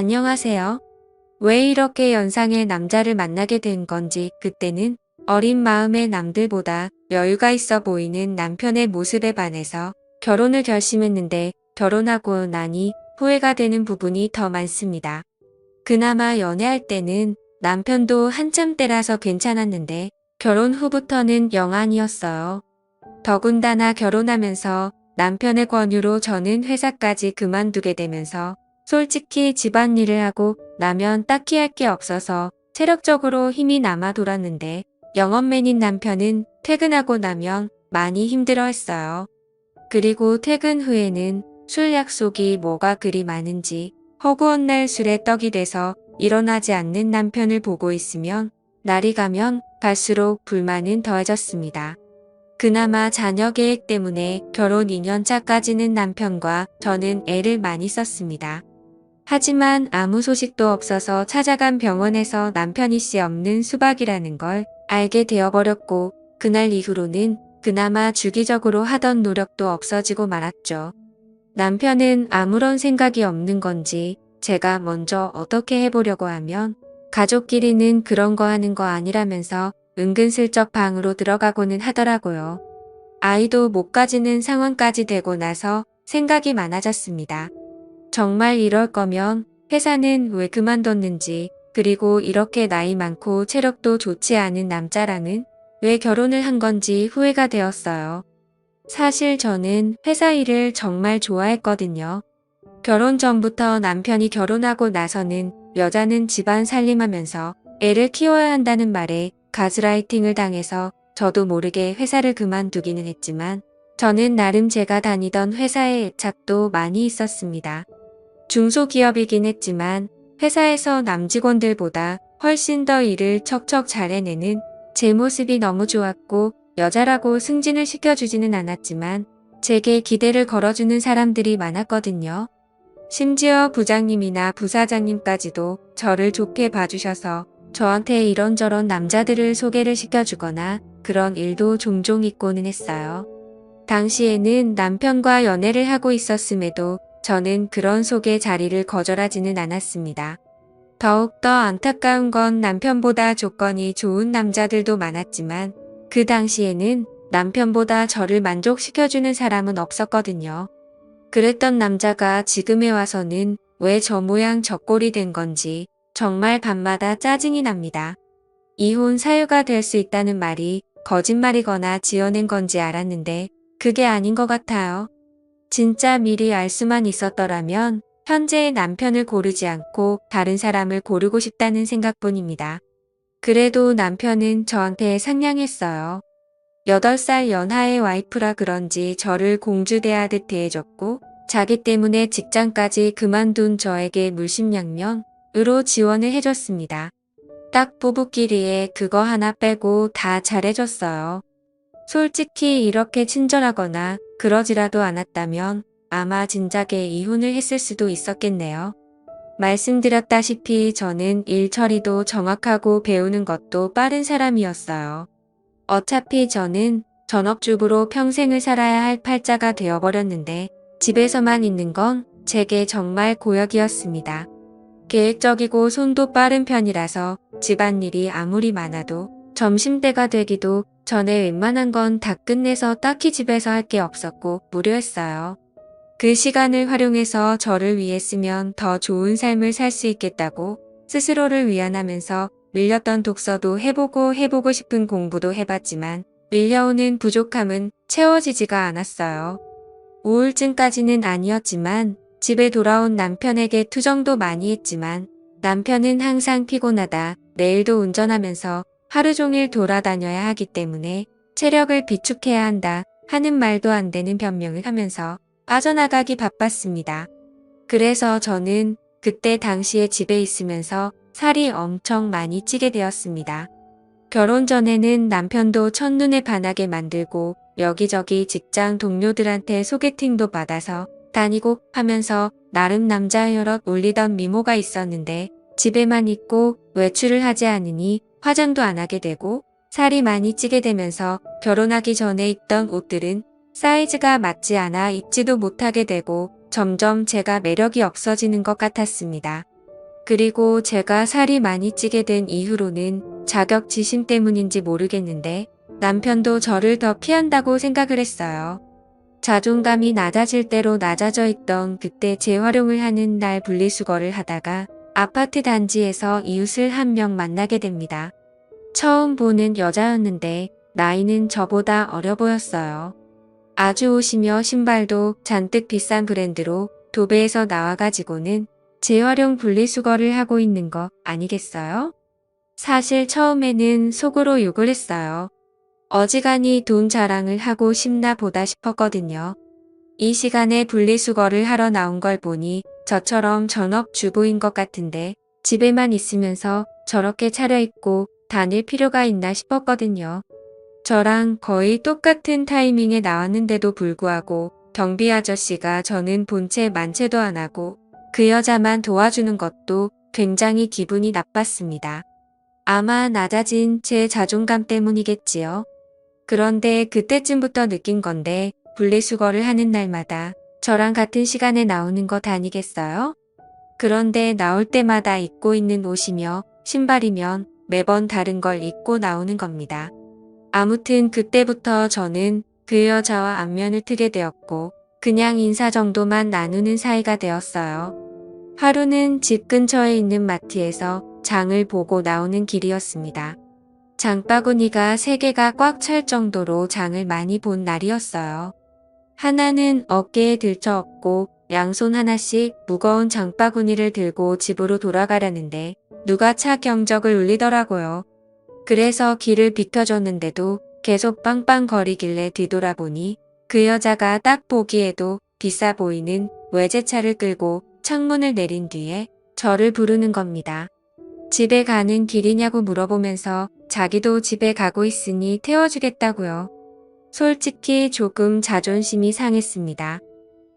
안녕하세요. 왜 이렇게 연상의 남자를 만나게 된 건지 그때는 어린 마음의 남들보다 여유가 있어 보이는 남편의 모습에 반해서 결혼을 결심했는데 결혼하고 나니 후회가 되는 부분이 더 많습니다. 그나마 연애할 때는 남편도 한참 때라서 괜찮았는데 결혼 후부터는 영 아니었어요. 더군다나 결혼하면서 남편의 권유로 저는 회사까지 그만두게 되면서 솔직히 집안일을 하고 나면 딱히 할 게 없어서 체력적으로 힘이 남아 돌았는데 영업맨인 남편은 퇴근하고 나면 많이 힘들어했어요. 그리고 퇴근 후에는 술 약속이 뭐가 그리 많은지 허구한 날 술에 떡이 돼서 일어나지 않는 남편을 보고 있으면 날이 가면 갈수록 불만은 더해졌습니다. 그나마 자녀 계획 때문에 결혼 2년 차까지는 남편과 저는 애를 많이 썼습니다. 하지만 아무 소식도 없어서 찾아간 병원에서 남편이 씨 없는 수박이라는 걸 알게 되어버렸고 그날 이후로는 그나마 주기적으로 하던 노력도 없어지고 말았죠. 남편은 아무런 생각이 없는 건지 제가 먼저 어떻게 해보려고 하면 가족끼리는 그런 거 하는 거 아니라면서 은근슬쩍 방으로 들어가고는 하더라고요. 아이도 못 가지는 상황까지 되고 나서 생각이 많아졌습니다. 정말 이럴 거면 회사는 왜 그만뒀는지, 그리고 이렇게 나이 많고 체력도 좋지 않은 남자랑은 왜 결혼을 한 건지 후회가 되었어요. 사실 저는 회사 일을 정말 좋아했거든요. 결혼 전부터 남편이 결혼하고 나서는 여자는 집안 살림하면서 애를 키워야 한다는 말에 가스라이팅을 당해서 저도 모르게 회사를 그만두기는 했지만 저는 나름 제가 다니던 회사에 애착도 많이 있었습니다. 중소기업이긴 했지만 회사에서 남직원들보다 훨씬 더 일을 척척 잘 해내는 제 모습이 너무 좋았고 여자라고 승진을 시켜주지는 않았지만 제게 기대를 걸어주는 사람들이 많았거든요. 심지어 부장님이나 부사장님까지도 저를 좋게 봐주셔서 저한테 이런저런 남자들을 소개를 시켜주거나 그런 일도 종종 있고는 했어요. 당시에는 남편과 연애를 하고 있었음에도 저는 그런 소개 자리를 거절하지는 않았습니다. 더욱더 안타까운 건 남편보다 조건이 좋은 남자들도 많았지만 그 당시에는 남편보다 저를 만족시켜주는 사람은 없었거든요. 그랬던 남자가 지금에 와서는 왜 저 모양 저 꼴이 된 건지 정말 밤마다 짜증이 납니다. 이혼 사유가 될 수 있다는 말이 거짓말이거나 지어낸 건지 알았는데 그게 아닌 것 같아요. 진짜 미리 알 수만 있었더라면 현재의 남편을 고르지 않고 다른 사람을 고르고 싶다는 생각뿐입니다. 그래도 남편은 저한테 상냥했어요. 8살 연하의 와이프라 그런지 저를 공주 대하듯 대해줬고 자기 때문에 직장까지 그만둔 저에게 물심양면으로 지원을 해줬습니다. 딱 부부끼리에 그거 하나 빼고 다 잘해줬어요. 솔직히 이렇게 친절하거나 그러지라도 않았다면 아마 진작에 이혼을 했을 수도 있었겠네요. 말씀드렸다시피 저는 일 처리도 정확하고 배우는 것도 빠른 사람이었어요. 어차피 저는 전업주부로 평생을 살아야 할 팔자가 되어버렸는데 집에서만 있는 건 제게 정말 고역이었습니다. 계획적이고 손도 빠른 편이라서 집안일이 아무리 많아도 점심때가 되기도 전에 웬만한 건 다 끝내서 딱히 집에서 할 게 없었고 무료했어요. 그 시간을 활용해서 저를 위해 쓰면 더 좋은 삶을 살 수 있겠다고 스스로를 위안하면서 밀렸던 독서도 해보고 싶은 공부도 해봤지만 밀려오는 부족함은 채워지지가 않았어요. 우울증까지는 아니었지만 집에 돌아온 남편에게 투정도 많이 했지만 남편은 항상 피곤하다, 내일도 운전하면서 하루 종일 돌아다녀야 하기 때문에 체력을 비축해야 한다 하는 말도 안 되는 변명을 하면서 빠져나가기 바빴습니다. 그래서 저는 그때 당시에 집에 있으면서 살이 엄청 많이 찌게 되었습니다. 결혼 전에는 남편도 첫눈에 반하게 만들고 여기저기 직장 동료들한테 소개팅도 받아서 다니고 하면서 나름 남자 혈압 올리던 미모가 있었는데 집에만 있고 외출을 하지 않으니 화장도 안 하게 되고 살이 많이 찌게 되면서 결혼하기 전에 입던 옷들은 사이즈가 맞지 않아 입지도 못하게 되고 점점 제가 매력이 없어지는 것 같았습니다. 그리고 제가 살이 많이 찌게 된 이후로는 자격지심 때문인지 모르겠는데 남편도 저를 더 피한다고 생각을 했어요. 자존감이 낮아질 대로 낮아져 있던 그때 재활용을 하는 날 분리수거를 하다가 아파트 단지에서 이웃을 한 명 만나게 됩니다. 처음 보는 여자였는데 나이는 저보다 어려 보였어요. 아주 옷이며 신발도 잔뜩 비싼 브랜드로 도배해서 나와가지고는 재활용 분리수거를 하고 있는 거 아니겠어요? 사실 처음에는 속으로 욕을 했어요. 어지간히 돈 자랑을 하고 싶나 보다 싶었거든요. 이 시간에 분리수거를 하러 나온 걸 보니 저처럼 전업주부인 것 같은데 집에만 있으면서 저렇게 차려입고 다닐 필요가 있나 싶었거든요. 저랑 거의 똑같은 타이밍에 나왔는데도 불구하고 경비 아저씨가 저는 본체 만체도 안 하고 그 여자만 도와주는 것도 굉장히 기분이 나빴습니다. 아마 낮아진 제 자존감 때문이겠지요. 그런데 그때쯤부터 느낀 건데 분리수거를 하는 날마다 저랑 같은 시간에 나오는 것 아니겠어요? 그런데 나올 때마다 입고 있는 옷이며 신발이면 매번 다른 걸 입고 나오는 겁니다. 아무튼 그때부터 저는 그 여자와 안면을 트게 되었고 그냥 인사 정도만 나누는 사이가 되었어요. 하루는 집 근처에 있는 마트에서 장을 보고 나오는 길이었습니다. 장바구니가 3개가 꽉 찰 정도로 장을 많이 본 날이었어요. 하나는 어깨에 들쳐업고 양손 하나씩 무거운 장바구니를 들고 집으로 돌아가려는데 누가 차 경적을 울리더라고요. 그래서 길을 비켜줬는데도 계속 빵빵거리길래 뒤돌아보니 그 여자가 딱 보기에도 비싸 보이는 외제차를 끌고 창문을 내린 뒤에 저를 부르는 겁니다. 집에 가는 길이냐고 물어보면서 자기도 집에 가고 있으니 태워주겠다고요. 솔직히 조금 자존심이 상했습니다.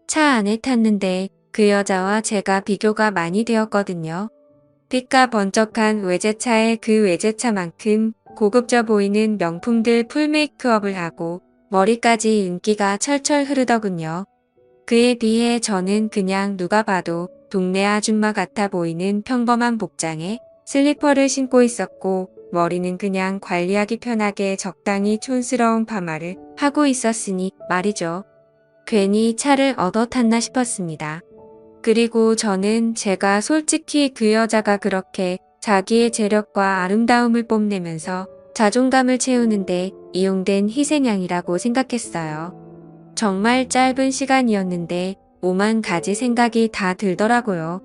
차 안에 탔는데 그 여자와 제가 비교가 많이 되었거든요. 빛과 번쩍한 외제차에 그 외제차만큼 고급져 보이는 명품들 풀 메이크업을 하고 머리까지 윤기가 철철 흐르더군요. 그에 비해 저는 그냥 누가 봐도 동네 아줌마 같아 보이는 평범한 복장에 슬리퍼를 신고 있었고 머리는 그냥 관리하기 편하게 적당히 촌스러운 파마를 하고 있었으니 말이죠. 괜히 차를 얻어 탔나 싶었습니다. 그리고 저는 제가 솔직히 그 여자가 그렇게 자기의 재력과 아름다움을 뽐내면서 자존감을 채우는데 이용된 희생양이라고 생각했어요. 정말 짧은 시간이었는데 오만 가지 생각이 다 들더라고요.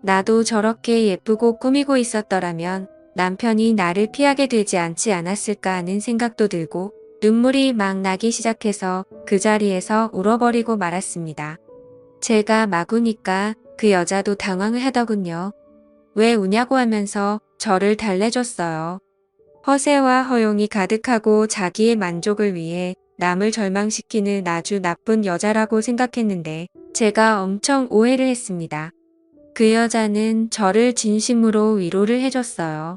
나도 저렇게 예쁘고 꾸미고 있었더라면 남편이 나를 피하게 되지 않지 않았을까 하는 생각도 들고 눈물이 막 나기 시작해서 그 자리에서 울어버리고 말았습니다. 제가 막 우니까 그 여자도 당황을 하더군요. 왜 우냐고 하면서 저를 달래줬어요. 허세와 허용이 가득하고 자기의 만족을 위해 남을 절망시키는 아주 나쁜 여자라고 생각했는데 제가 엄청 오해를 했습니다. 그 여자는 저를 진심으로 위로를 해줬어요.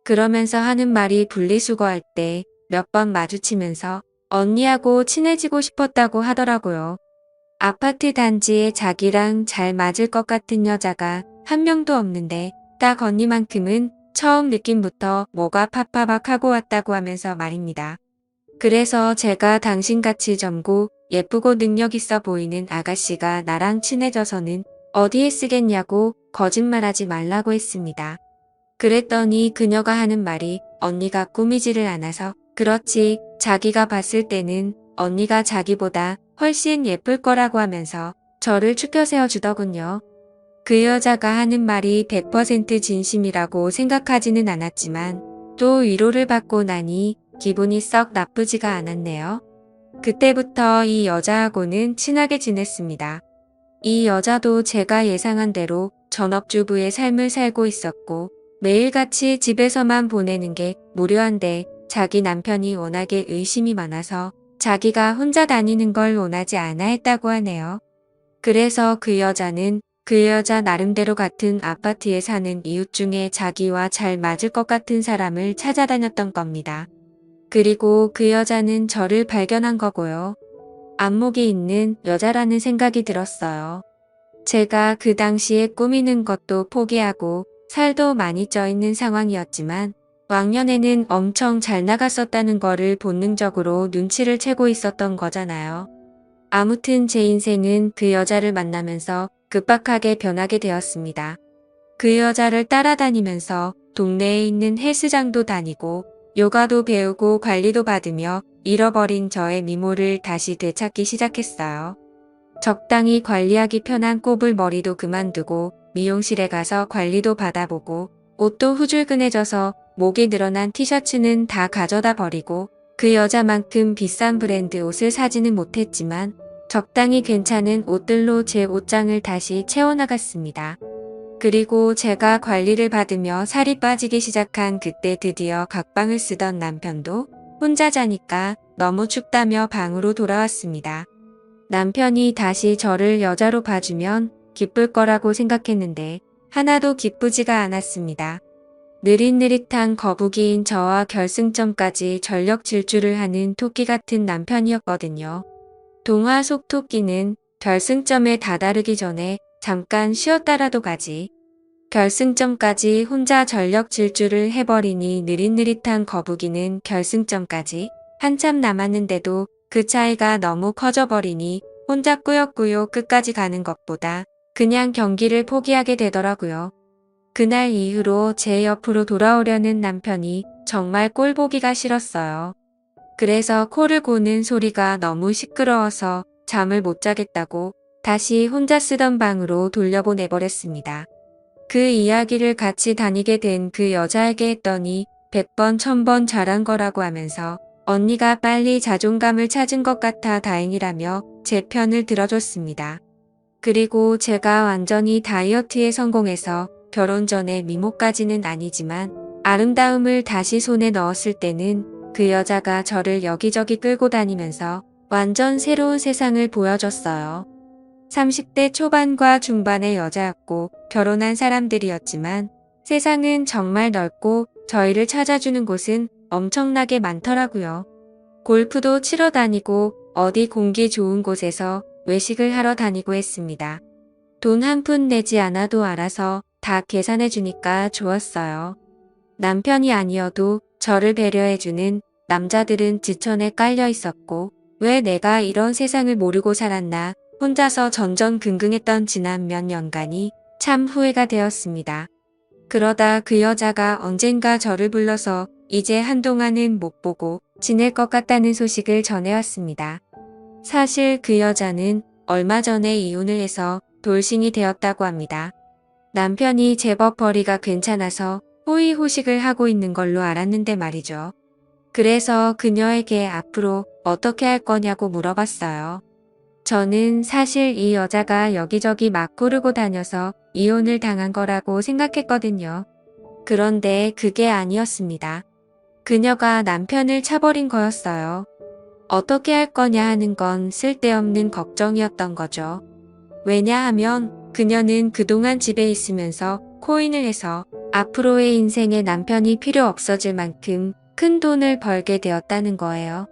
그러면서 하는 말이 분리수거할 때 몇 번 마주치면서 언니하고 친해지고 싶었다고 하더라고요. 아파트 단지에 자기랑 잘 맞을 것 같은 여자가 한 명도 없는데 딱 언니만큼은 처음 느낌부터 뭐가 팍팍 하고 왔다고 하면서 말입니다. 그래서 제가 당신같이 젊고 예쁘고 능력 있어 보이는 아가씨가 나랑 친해져서는 어디에 쓰겠냐고 거짓말하지 말라고 했습니다. 그랬더니 그녀가 하는 말이 언니가 꾸미지를 않아서 그렇지 자기가 봤을 때는 언니가 자기보다 훨씬 예쁠 거라고 하면서 저를 추켜 세워주더군요. 그 여자가 하는 말이 100% 진심이라고 생각하지는 않았지만 또 위로를 받고 나니 기분이 썩 나쁘지가 않았네요. 그때부터 이 여자하고는 친하게 지냈습니다. 이 여자도 제가 예상한 대로 전업주부의 삶을 살고 있었고 매일같이 집에서만 보내는 게 무료한데 자기 남편이 워낙에 의심이 많아서 자기가 혼자 다니는 걸 원하지 않아 했다고 하네요. 그래서 그 여자는 그 여자 나름대로 같은 아파트에 사는 이웃 중에 자기와 잘 맞을 것 같은 사람을 찾아다녔던 겁니다. 그리고 그 여자는 저를 발견한 거고요. 안목이 있는 여자라는 생각이 들었어요. 제가 그 당시에 꾸미는 것도 포기하고 살도 많이 쪄 있는 상황이었지만 왕년에는 엄청 잘 나갔었다는 거를 본능적으로 눈치를 채고 있었던 거잖아요. 아무튼 제 인생은 그 여자를 만나면서 급박하게 변하게 되었습니다. 그 여자를 따라다니면서 동네에 있는 헬스장도 다니고 요가도 배우고 관리도 받으며 잃어버린 저의 미모를 다시 되찾기 시작했어요. 적당히 관리하기 편한 꼽을 머리도 그만두고 미용실에 가서 관리도 받아보고 옷도 후줄근해져서 목이 늘어난 티셔츠는 다 가져다 버리고 그 여자만큼 비싼 브랜드 옷을 사지는 못했지만 적당히 괜찮은 옷들로 제 옷장을 다시 채워나갔습니다. 그리고 제가 관리를 받으며 살이 빠지기 시작한 그때 드디어 각방을 쓰던 남편도 혼자 자니까 너무 춥다며 방으로 돌아왔습니다. 남편이 다시 저를 여자로 봐주면 기쁠 거라고 생각했는데 하나도 기쁘지가 않았습니다. 느릿느릿한 거북이인 저와 결승점까지 전력 질주를 하는 토끼 같은 남편이었거든요. 동화 속 토끼는 결승점에 다다르기 전에 잠깐 쉬었다라도 가지. 결승점까지 혼자 전력 질주를 해버리니 느릿느릿한 거북이는 결승점까지 한참 남았는데도 그 차이가 너무 커져버리니 혼자 꾸역꾸역 끝까지 가는 것보다 그냥 경기를 포기하게 되더라고요. 그날 이후로 제 옆으로 돌아오려는 남편이 정말 꼴보기가 싫었어요. 그래서 코를 고는 소리가 너무 시끄러워서 잠을 못 자겠다고 다시 혼자 쓰던 방으로 돌려보내버렸습니다. 그 이야기를 같이 다니게 된 그 여자에게 했더니 100번 1000번 잘한 거라고 하면서 언니가 빨리 자존감을 찾은 것 같아 다행이라며 제 편을 들어줬습니다. 그리고 제가 완전히 다이어트에 성공해서 결혼 전에 미모까지는 아니지만 아름다움을 다시 손에 넣었을 때는 그 여자가 저를 여기저기 끌고 다니면서 완전 새로운 세상을 보여줬어요. 30대 초반과 중반의 여자였고 결혼한 사람들이었지만 세상은 정말 넓고 저희를 찾아주는 곳은 엄청나게 많더라고요. 골프도 치러 다니고 어디 공기 좋은 곳에서 외식을 하러 다니고 했습니다. 돈 한 푼 내지 않아도 알아서 다 계산해 주니까 좋았어요. 남편이 아니어도 저를 배려해주는 남자들은 지천에 깔려 있었고 왜 내가 이런 세상을 모르고 살았나 혼자서 전전긍긍했던 지난 몇 년간이 참 후회가 되었습니다. 그러다 그 여자가 언젠가 저를 불러서 이제 한동안은 못 보고 지낼 것 같다는 소식을 전해왔습니다. 사실 그 여자는 얼마 전에 이혼을 해서 돌싱이 되었다고 합니다. 남편이 제법 벌이가 괜찮아서 호의호식을 하고 있는 걸로 알았는데 말이죠. 그래서 그녀에게 앞으로 어떻게 할 거냐고 물어봤어요. 저는 사실 이 여자가 여기저기 막 고르고 다녀서 이혼을 당한 거라고 생각했거든요. 그런데 그게 아니었습니다. 그녀가 남편을 차버린 거였어요. 어떻게 할 거냐 하는 건 쓸데없는 걱정이었던 거죠. 왜냐하면 그녀는 그동안 집에 있으면서 코인을 해서 앞으로의 인생에 남편이 필요 없어질 만큼 큰 돈을 벌게 되었다는 거예요.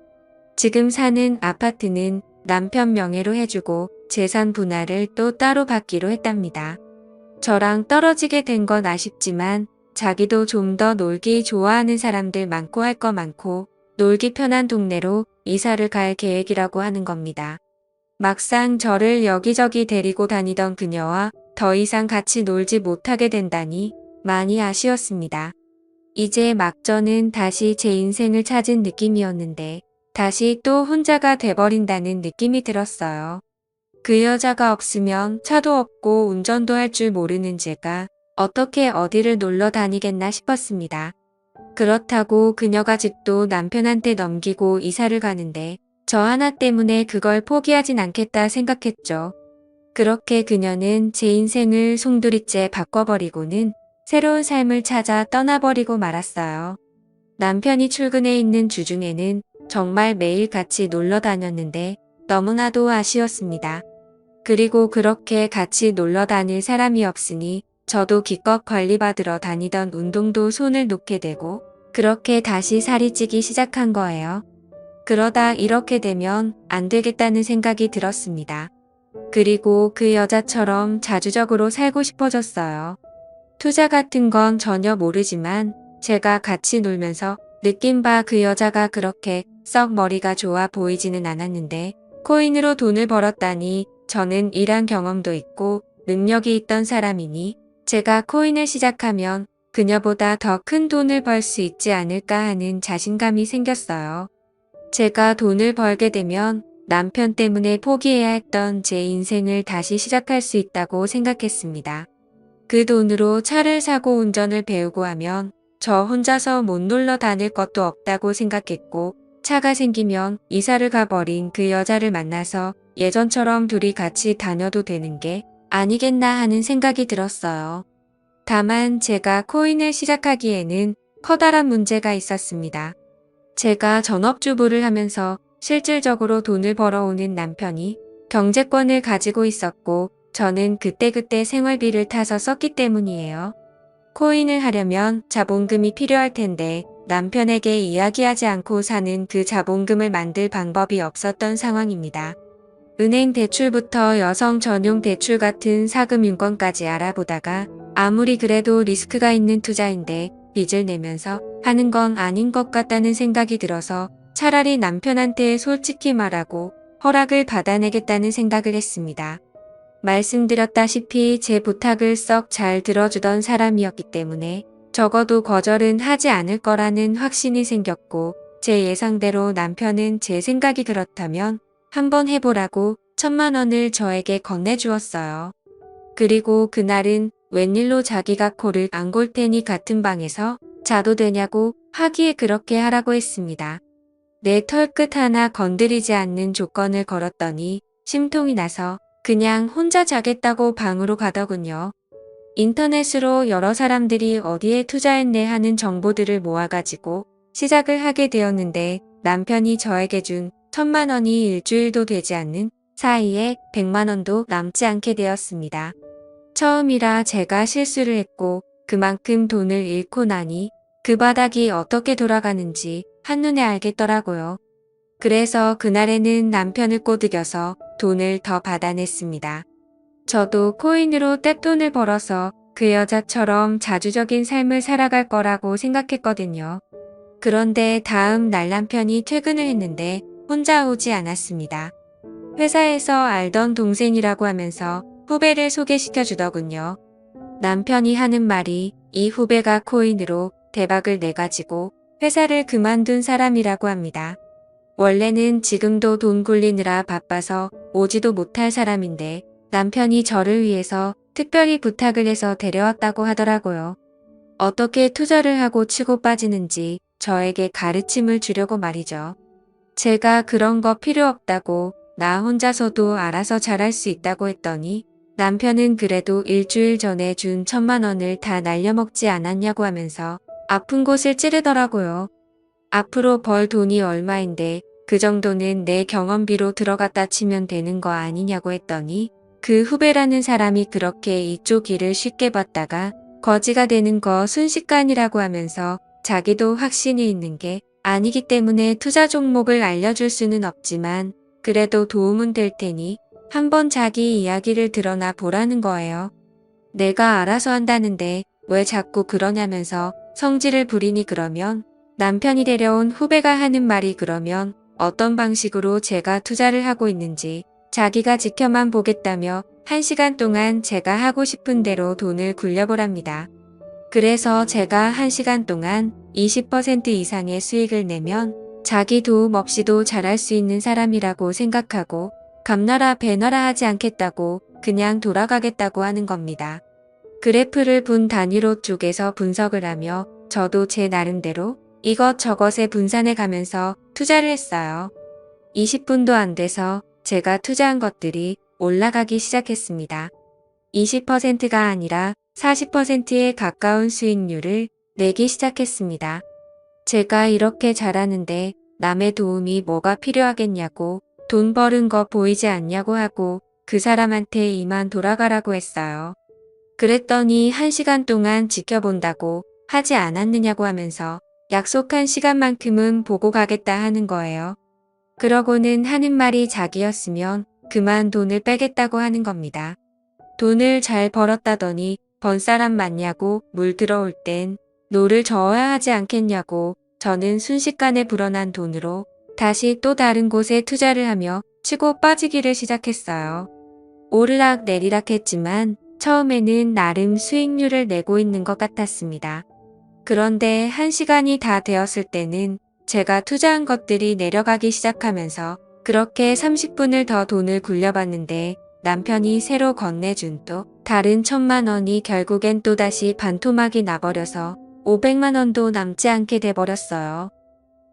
지금 사는 아파트는 남편 명의로 해주고 재산 분할을 또 따로 받기로 했답니다. 저랑 떨어지게 된 건 아쉽지만 자기도 좀 더 놀기 좋아하는 사람들 많고 할 거 많고 놀기 편한 동네로 이사를 갈 계획이라고 하는 겁니다. 막상 저를 여기저기 데리고 다니던 그녀와 더 이상 같이 놀지 못하게 된다니 많이 아쉬웠습니다. 이제 막 저는 다시 제 인생을 찾은 느낌이었는데 다시 또 혼자가 돼버린다는 느낌이 들었어요. 그 여자가 없으면 차도 없고 운전도 할 줄 모르는 제가 어떻게 어디를 놀러 다니겠나 싶었습니다. 그렇다고 그녀가 집도 남편한테 넘기고 이사를 가는데 저 하나 때문에 그걸 포기하진 않겠다 생각했죠. 그렇게 그녀는 제 인생을 송두리째 바꿔버리고는 새로운 삶을 찾아 떠나버리고 말았어요. 남편이 출근해 있는 주중에는 정말 매일 같이 놀러 다녔는데 너무나도 아쉬웠습니다. 그리고 그렇게 같이 놀러 다닐 사람이 없으니 저도 기껏 관리받으러 다니던 운동도 손을 놓게 되고 그렇게 다시 살이 찌기 시작한 거예요. 그러다 이렇게 되면 안 되겠다는 생각이 들었습니다. 그리고 그 여자처럼 자주적으로 살고 싶어졌어요. 투자 같은 건 전혀 모르지만 제가 같이 놀면서 느낀 바 그 여자가 그렇게 썩 머리가 좋아 보이지는 않았는데 코인으로 돈을 벌었다니 저는 일한 경험도 있고 능력이 있던 사람이니 제가 코인을 시작하면 그녀보다 더 큰 돈을 벌 수 있지 않을까 하는 자신감이 생겼어요. 제가 돈을 벌게 되면 남편 때문에 포기해야 했던 제 인생을 다시 시작할 수 있다고 생각했습니다. 그 돈으로 차를 사고 운전을 배우고 하면 저 혼자서 못 놀러 다닐 것도 없다고 생각했고 차가 생기면 이사를 가버린 그 여자를 만나서 예전처럼 둘이 같이 다녀도 되는 게 아니겠나 하는 생각이 들었어요. 다만 제가 코인을 시작하기에는 커다란 문제가 있었습니다. 제가 전업주부를 하면서 실질적으로 돈을 벌어오는 남편이 경제권을 가지고 있었고 저는 그때그때 생활비를 타서 썼기 때문이에요. 코인을 하려면 자본금이 필요할 텐데 남편에게 이야기하지 않고 사는 그 자본금을 만들 방법이 없었던 상황입니다. 은행 대출부터 여성 전용 대출 같은 사금융권까지 알아보다가 아무리 그래도 리스크가 있는 투자인데 빚을 내면서 하는 건 아닌 것 같다는 생각이 들어서 차라리 남편한테 솔직히 말하고 허락을 받아내겠다는 생각을 했습니다. 말씀드렸다시피 제 부탁을 썩 잘 들어주던 사람이었기 때문에 적어도 거절은 하지 않을 거라는 확신이 생겼고 제 예상대로 남편은 제 생각이 그렇다면 한번 해보라고 1,000만 원을 저에게 건네주었어요. 그리고 그날은 웬일로 자기가 코를 안 골 테니 같은 방에서 자도 되냐고 하기에 그렇게 하라고 했습니다. 내 털끝 하나 건드리지 않는 조건을 걸었더니 심통이 나서 그냥 혼자 자겠다고 방으로 가더군요. 인터넷으로 여러 사람들이 어디에 투자했네 하는 정보들을 모아가지고 시작을 하게 되었는데 남편이 저에게 준 1,000만 원이 일주일도 되지 않는 사이에 100만 원도 남지 않게 되었습니다. 처음이라 제가 실수를 했고 그만큼 돈을 잃고 나니 그 바닥이 어떻게 돌아가는지 한눈에 알겠더라고요. 그래서 그날에는 남편을 꼬드겨서 돈을 더 받아냈습니다. 저도 코인으로 떼돈을 벌어서 그 여자처럼 자주적인 삶을 살아갈 거라고 생각했거든요. 그런데 다음 날 남편이 퇴근을 했는데 혼자 오지 않았습니다. 회사에서 알던 동생이라고 하면서 후배를 소개시켜 주더군요. 남편이 하는 말이 이 후배가 코인으로 대박을 내가지고 회사를 그만둔 사람이라고 합니다. 원래는 지금도 돈 굴리느라 바빠서 오지도 못할 사람인데 남편이 저를 위해서 특별히 부탁을 해서 데려왔다고 하더라고요. 어떻게 투자를 하고 치고 빠지는지 저에게 가르침을 주려고 말이죠. 제가 그런 거 필요 없다고 나 혼자서도 알아서 잘할 수 있다고 했더니 남편은 그래도 일주일 전에 준 1,000만 원을 다 날려먹지 않았냐고 하면서 아픈 곳을 찌르더라고요. 앞으로 벌 돈이 얼마인데 그 정도는 내 경험비로 들어갔다 치면 되는 거 아니냐고 했더니 그 후배라는 사람이 그렇게 이쪽 일을 쉽게 봤다가 거지가 되는 거 순식간이라고 하면서 자기도 확신이 있는 게 아니기 때문에 투자 종목을 알려줄 수는 없지만 그래도 도움은 될 테니 한번 자기 이야기를 드러나 보라는 거예요. 내가 알아서 한다는데 왜 자꾸 그러냐면서 성질을 부리니 그러면 남편이 데려온 후배가 하는 말이 그러면 어떤 방식으로 제가 투자를 하고 있는지 자기가 지켜만 보겠다며 1시간 동안 제가 하고 싶은 대로 돈을 굴려보랍니다. 그래서 제가 1시간 동안 20% 이상의 수익을 내면 자기 도움 없이도 잘할 수 있는 사람이라고 생각하고 감나라 배나라 하지 않겠다고 그냥 돌아가겠다고 하는 겁니다. 그래프를 분 단위로 쪼개서 분석을 하며 저도 제 나름대로 이것저것에 분산해 가면서 투자를 했어요. 20분도 안 돼서 제가 투자한 것들이 올라가기 시작했습니다. 20%가 아니라 40%에 가까운 수익률을 내기 시작했습니다. 제가 이렇게 잘하는데 남의 도움이 뭐가 필요하겠냐고 돈 버는 거 보이지 않냐고 하고 그 사람한테 이만 돌아가라고 했어요. 그랬더니 1시간 동안 지켜본다고 하지 않았느냐고 하면서 약속한 시간만큼은 보고 가겠다 하는 거예요. 그러고는 하는 말이 자기였으면 그만 돈을 빼겠다고 하는 겁니다. 돈을 잘 벌었다더니 번 사람 맞냐고 물 들어올 땐 노를 저어야 하지 않겠냐고 저는 순식간에 불어난 돈으로 다시 또 다른 곳에 투자를 하며 치고 빠지기를 시작했어요. 오르락 내리락 했지만 처음에는 나름 수익률을 내고 있는 것 같았습니다. 그런데 1시간이 다 되었을 때는 제가 투자한 것들이 내려가기 시작하면서 그렇게 30분을 더 돈을 굴려봤는데 남편이 새로 건네준 또 다른 1,000만 원이 결국엔 또다시 반토막이 나버려서 500만 원도 남지 않게 돼버렸어요.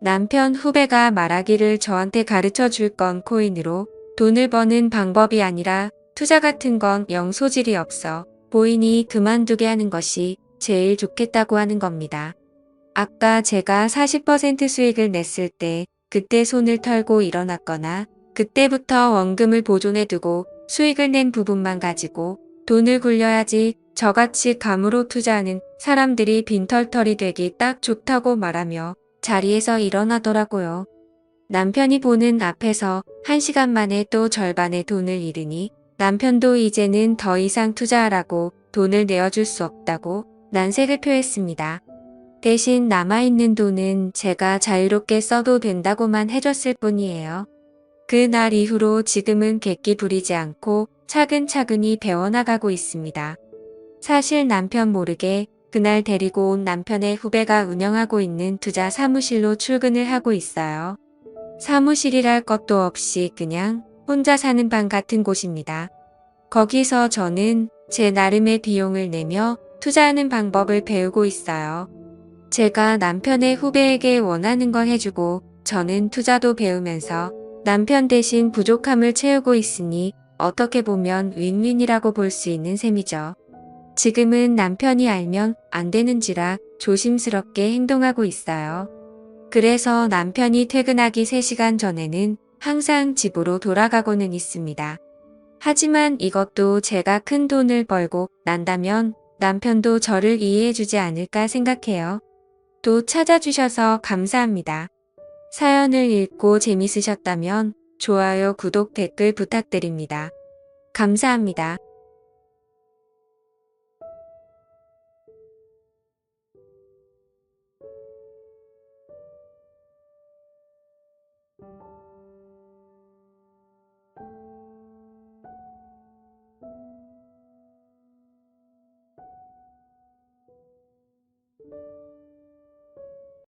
남편 후배가 말하기를 저한테 가르쳐 줄 건 코인으로 돈을 버는 방법이 아니라 투자 같은 건 영 소질이 없어 보이니 그만두게 하는 것이 제일 좋겠다고 하는 겁니다. 아까 제가 40% 수익을 냈을 때 그때 손을 털고 일어났거나 그때부터 원금을 보존해 두고 수익을 낸 부분만 가지고 돈을 굴려야지 저같이 감으로 투자하는 사람들이 빈털털이 되기 딱 좋다고 말하며 자리에서 일어나더라고요. 남편이 보는 앞에서 1시간 만에 또 절반의 돈을 잃으니 남편도 이제는 더 이상 투자하라고 돈을 내어줄 수 없다고 난색을 표했습니다. 대신 남아있는 돈은 제가 자유롭게 써도 된다고만 해줬을 뿐이에요. 그날 이후로 지금은 객기 부리지 않고 차근차근히 배워나가고 있습니다. 사실 남편 모르게 그날 데리고 온 남편의 후배가 운영하고 있는 투자 사무실로 출근을 하고 있어요. 사무실이랄 것도 없이 그냥 혼자 사는 방 같은 곳입니다. 거기서 저는 제 나름의 비용을 내며 투자하는 방법을 배우고 있어요. 제가 남편의 후배에게 원하는 걸 해주고 저는 투자도 배우면서 남편 대신 부족함을 채우고 있으니 어떻게 보면 윈윈이라고 볼 수 있는 셈이죠. 지금은 남편이 알면 안 되는지라 조심스럽게 행동하고 있어요. 그래서 남편이 퇴근하기 3시간 전에는 항상 집으로 돌아가고는 있습니다. 하지만 이것도 제가 큰 돈을 벌고 난다면 남편도 저를 이해해주지 않을까 생각해요. 또 찾아주셔서 감사합니다. 사연을 읽고 재밌으셨다면 좋아요, 구독, 댓글 부탁드립니다. 감사합니다.